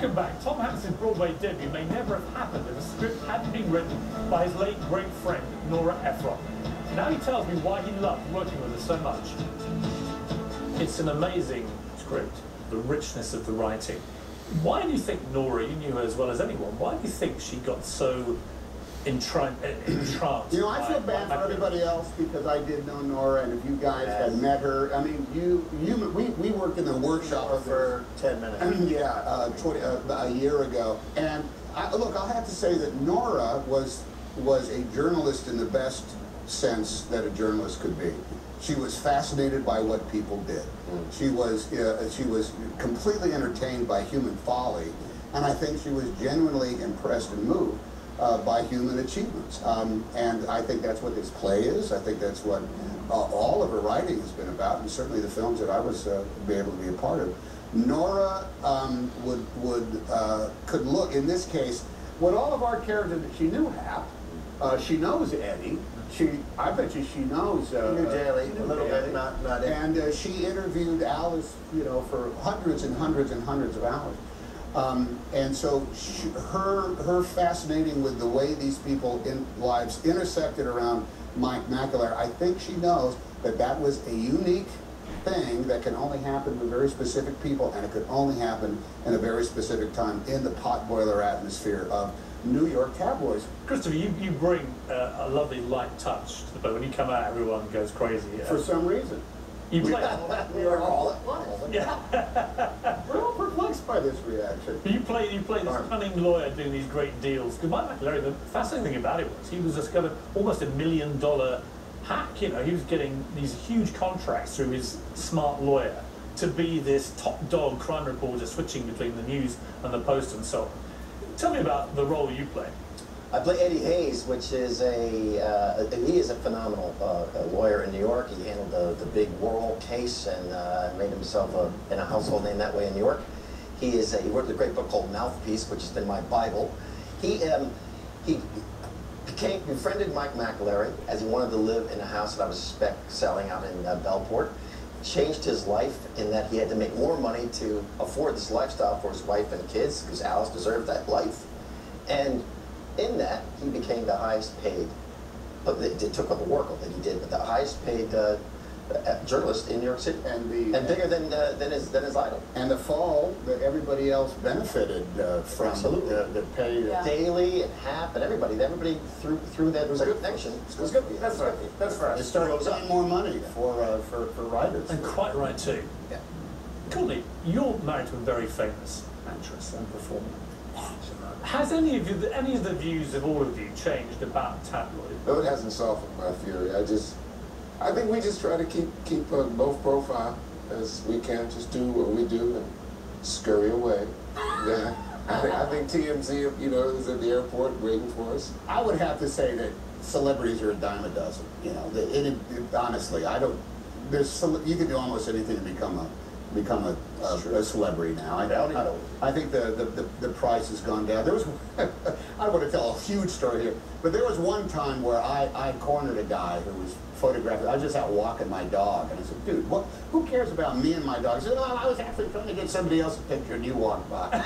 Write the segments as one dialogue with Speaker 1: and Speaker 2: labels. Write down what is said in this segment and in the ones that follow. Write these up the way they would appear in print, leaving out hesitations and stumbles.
Speaker 1: Welcome back. Tom Hanks' Broadway debut may never have happened if the script hadn't been written by his late great friend, Nora Ephron. Now he tells me why he loved working with her so much. It's an amazing script, the richness of the writing. Why do you think, Nora, you knew her as well as anyone, why do you think she got so entranced?
Speaker 2: You know, I feel bad for everybody else because I did know Nora, and if you guys had met her, I mean, we worked in the workshop
Speaker 3: for 10 minutes.
Speaker 2: A year ago. And look, I'll have to say that Nora was a journalist in the best sense that a journalist could be. She was fascinated by what people did. She was completely entertained by human folly, and I think she was genuinely impressed and moved by human achievements. And I think that's what this play is. I think that's what all of her writing has been about, and certainly the films that I was be able to be a part of. Nora could look, in this case, what all of our characters, she knew Hap, she knows Eddie, I bet you she knows
Speaker 3: she knew Daly a little bit, not Eddie.
Speaker 2: And she interviewed Alice, you know, for hundreds and hundreds and hundreds of hours. And so her fascinating with the way these people in lives intersected around Mike McAleer, I think she knows that that was a unique thing that can only happen with very specific people, and it could only happen in a very specific time in the potboiler atmosphere of New York tabloids.
Speaker 1: Christopher, you bring a lovely light touch to the boat. When you come out, everyone goes crazy.
Speaker 2: For some reason.
Speaker 1: You play.
Speaker 3: We are all at once.
Speaker 1: Yeah.
Speaker 2: We're all perplexed by this reaction.
Speaker 1: You play this cunning lawyer doing these great deals. Because Mike McAleer, the fascinating thing about it was he was discovered almost $1 million hack. You know, he was getting these huge contracts through his smart lawyer to be this top dog crime reporter switching between the News and the Post and so on. Tell me about the role you play.
Speaker 3: I play Eddie Hayes, which is he is a phenomenal lawyer in New York. He handled the big Worrell case and made himself a household name that way in New York. He wrote a great book called Mouthpiece, which has been my Bible. He befriended Mike McAleer as he wanted to live in a house that I was selling out in Bellport. Changed his life in that he had to make more money to afford this lifestyle for his wife and kids, because Alice deserved that life. And in that, he became the highest paid, but it took all the work that he did, but the highest paid journalist in New York City, and bigger than his idol.
Speaker 2: And the fall that everybody else benefited from.
Speaker 3: Absolutely.
Speaker 2: The pay.
Speaker 3: Yeah. Daly and Hap and everybody through that connection.
Speaker 2: It was good. That's right. That's right. They started getting more money for writers.
Speaker 1: And quite right too.
Speaker 3: Yeah.
Speaker 1: Courtney, you're married to a very famous actress and performer. Has any of the views of all of you changed about tabloid?
Speaker 4: No, it hasn't softened my fury. I think we just try to keep both profile as we can. Just do what we do and scurry away. Yeah. I think TMZ, you know, is at the airport waiting for us.
Speaker 2: I would have to say that celebrities are a dime a dozen. You know, honestly, I don't. You can do almost anything to become a celebrity now. I think the price has gone down. There was, I don't want to tell a huge story here, but there was one time where I cornered a guy who was photographing. I was just out walking my dog, and I said, "Dude, who cares about me and my dog?" He said, "Oh, I was actually trying to get somebody else's picture, and you walked by."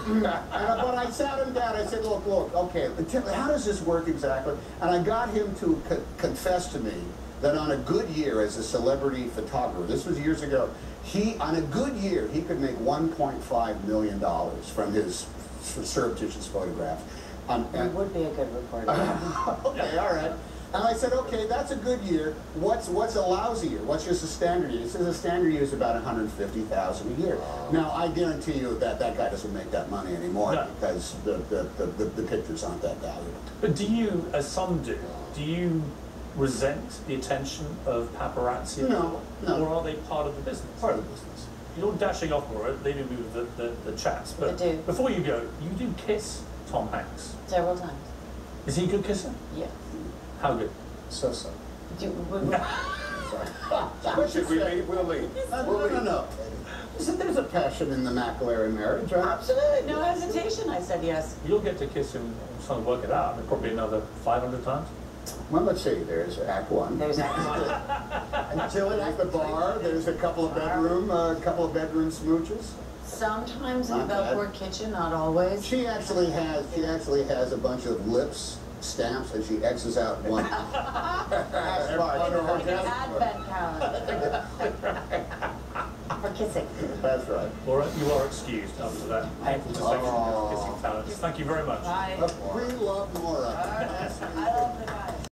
Speaker 2: But I sat him down. I said, "Look, okay, how does this work exactly?" And I got him to confess to me that on a good year as a celebrity photographer, this was years ago, on a good year, he could make $1.5 million from his surreptitious photographs.
Speaker 5: It would be a good reporter.
Speaker 2: Okay, all right. And I said, okay, that's a good year. What's a lousy year? What's just a standard year? He says a standard year is about $150,000 a year. Now, I guarantee you that guy doesn't make that money anymore because the pictures aren't that valuable.
Speaker 1: But do you, as some do you resent the attention of paparazzi?
Speaker 2: No.
Speaker 1: Or are they part of the business?
Speaker 2: Part of the business.
Speaker 1: You're dashing off, Laura, leaving me with the chats. But
Speaker 5: I do.
Speaker 1: Before you go, you do kiss Tom Hanks.
Speaker 5: Several times.
Speaker 1: Is he a good kisser?
Speaker 5: Yes.
Speaker 1: How good?
Speaker 4: So.
Speaker 2: We'll leave. No. There's a passion in the McAleer marriage, right?
Speaker 5: Absolutely. No hesitation, I said yes.
Speaker 1: You'll get to kiss him, trying to work it out, and probably another 500 times.
Speaker 2: Well, let's see. There's Act One.
Speaker 5: There's Act One.
Speaker 2: Until at the bar, there's a couple of bedroom smooches.
Speaker 5: Sometimes in
Speaker 2: Not bad.
Speaker 5: Bellport kitchen, not always.
Speaker 2: She actually has a bunch of lips stamps, and she X's out one. That's right.
Speaker 5: Like an advent calendar. For kissing.
Speaker 2: That's right.
Speaker 1: Laura, you are excused after that painful dissection of kissing talents. Thank you very much.
Speaker 5: Bye.
Speaker 2: We love Nora.
Speaker 5: I love the guys.